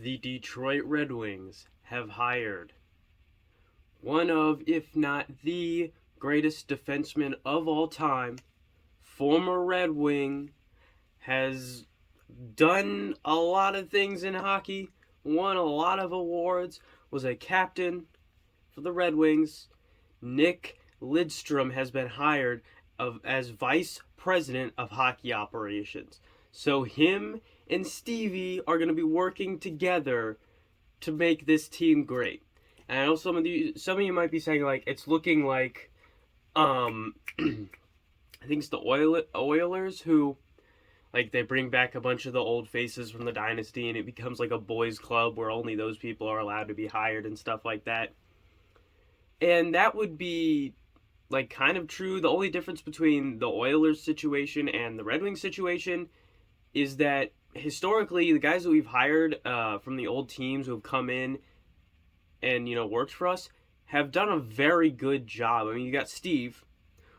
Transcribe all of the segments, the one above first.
The Detroit Red Wings have hired one of, if not the greatest defenseman of all time, former Red Wing, has done a lot of things in hockey, won a lot of awards, was a captain for the Red Wings. Nick Lidstrom has been hired as vice president of hockey operations. So him and Stevie are going to be working together to make this team great. And I know some of you might be saying like it's looking like I think it's the Oilers who like they bring back a bunch of the old faces from the dynasty and it becomes like a boys club where only those people are allowed to be hired and stuff like that. And that would be like kind of true. The only difference between the Oilers situation and the Red Wings situation is that historically the guys that we've hired from the old teams who have come in and worked for us have done a very good job. I mean, you got Steve,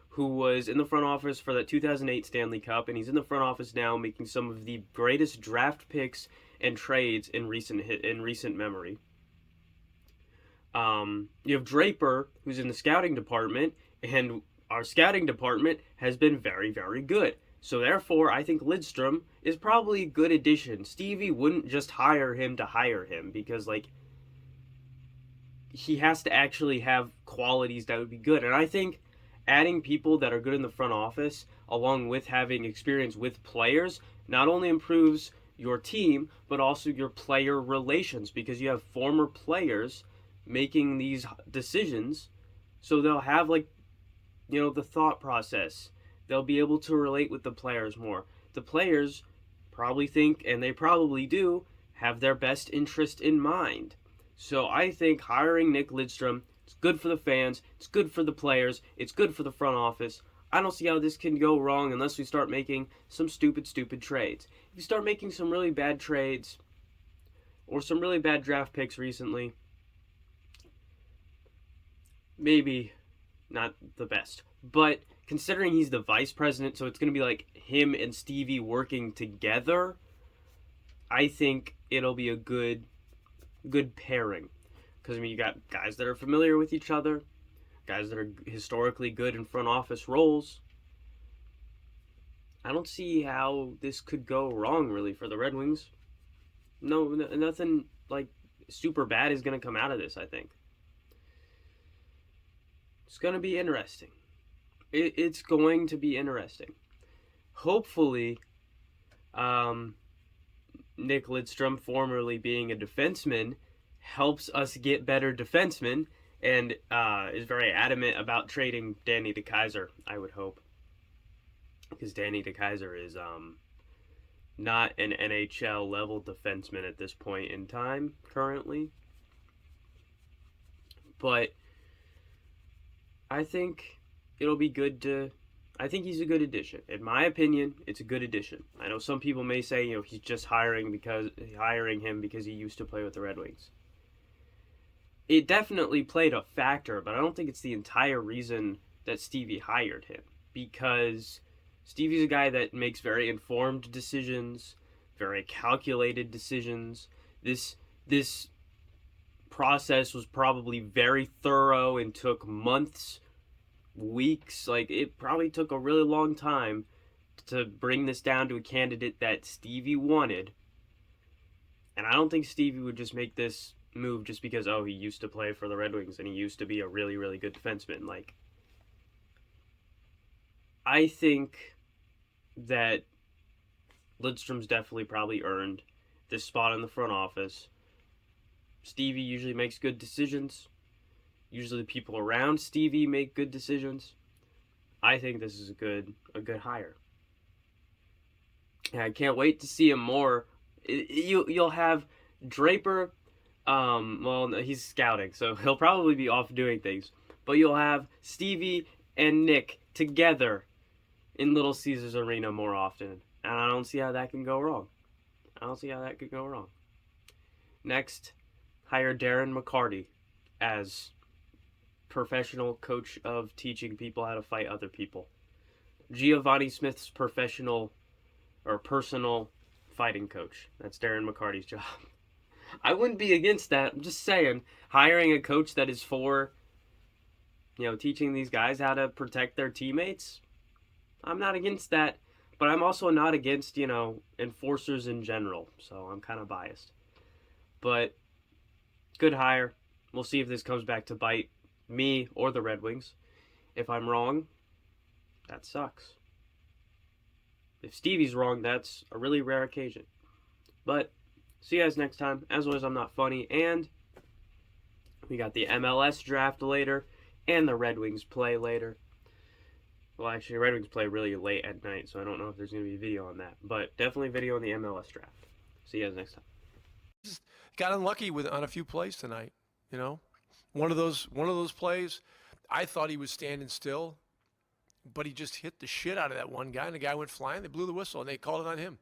who was in the front office for that 2008 Stanley Cup, and he's in the front office now, making some of the greatest draft picks and trades in recent memory. You have Draper, who's in the scouting department, and our scouting department has been very, very good. So therefore, I think Lidstrom is probably a good addition. Stevie wouldn't just hire him to hire him because, like, he has to actually have qualities that would be good. And I think adding people that are good in the front office, along with having experience with players, not only improves your team, but also your player relations because you have former players making these decisions. So they'll have, like, the thought process. They'll be able to relate with the players more. The players probably think, and they probably do, have their best interest in mind. So I think hiring Nick Lidstrom, it's good for the fans, it's good for the players, it's good for the front office. I don't see how this can go wrong unless we start making some stupid trades. If you start making some really bad trades or some really bad draft picks recently, maybe not the best. But considering he's the vice president, so it's going to be like him and Stevie working together, I think it'll be a good pairing. Because, I mean, you got guys that are familiar with each other, guys that are historically good in front office roles. I don't see how this could go wrong, really, for the Red Wings. No, nothing, like, super bad is going to come out of this, I think. It's going to be interesting. It's going to be interesting. Hopefully, Nick Lidstrom, formerly being a defenseman, helps us get better defensemen and is very adamant about trading Danny DeKeyser, I would hope. Because Danny DeKeyser is not an NHL level defenseman at this point in time currently. But I think it'll be good to. I think he's a good addition. In my opinion, it's a good addition. I know some people may say, he's just hiring him because he used to play with the Red Wings. It definitely played a factor, but I don't think it's the entire reason that Stevie hired him. Because Stevie's a guy that makes very informed decisions, very calculated decisions. This process was probably very thorough and took months, weeks. Like, it probably took a really long time to bring this down to a candidate that Stevie wanted. And I don't think Stevie would just make this move just because, he used to play for the Red Wings and he used to be a really, really good defenseman. Like, I think that Lidstrom's definitely probably earned this spot in the front office. Stevie usually makes good decisions. Usually the people around Stevie make good decisions. I think this is a good hire. And I can't wait to see him more. You'll have Draper. He's scouting, so he'll probably be off doing things. But you'll have Stevie and Nick together in Little Caesars Arena more often. And I don't see how that can go wrong. Next, hire Darren McCarty as professional coach of teaching people how to fight other people. Giovanni Smith's professional or personal fighting coach. That's Darren McCarty's job. I wouldn't be against that. I'm just saying, hiring a coach that is for, teaching these guys how to protect their teammates, I'm not against that. But I'm also not against, enforcers in general. So I'm kind of biased. But good hire. We'll see if this comes back to bite me or the Red Wings. If I'm wrong, that sucks. If Stevie's wrong, that's a really rare occasion. But see you guys next time. As always, I'm not funny. And we got the MLS draft later and the Red Wings play later. Well, actually, Red Wings play really late at night, so I don't know if there's going to be video on that. But definitely video on the MLS draft. See you guys next time. Just got unlucky on a few plays tonight. One of those plays, I thought he was standing still, but he just hit the shit out of that one guy, and the guy went flying. They blew the whistle, and they called it on him.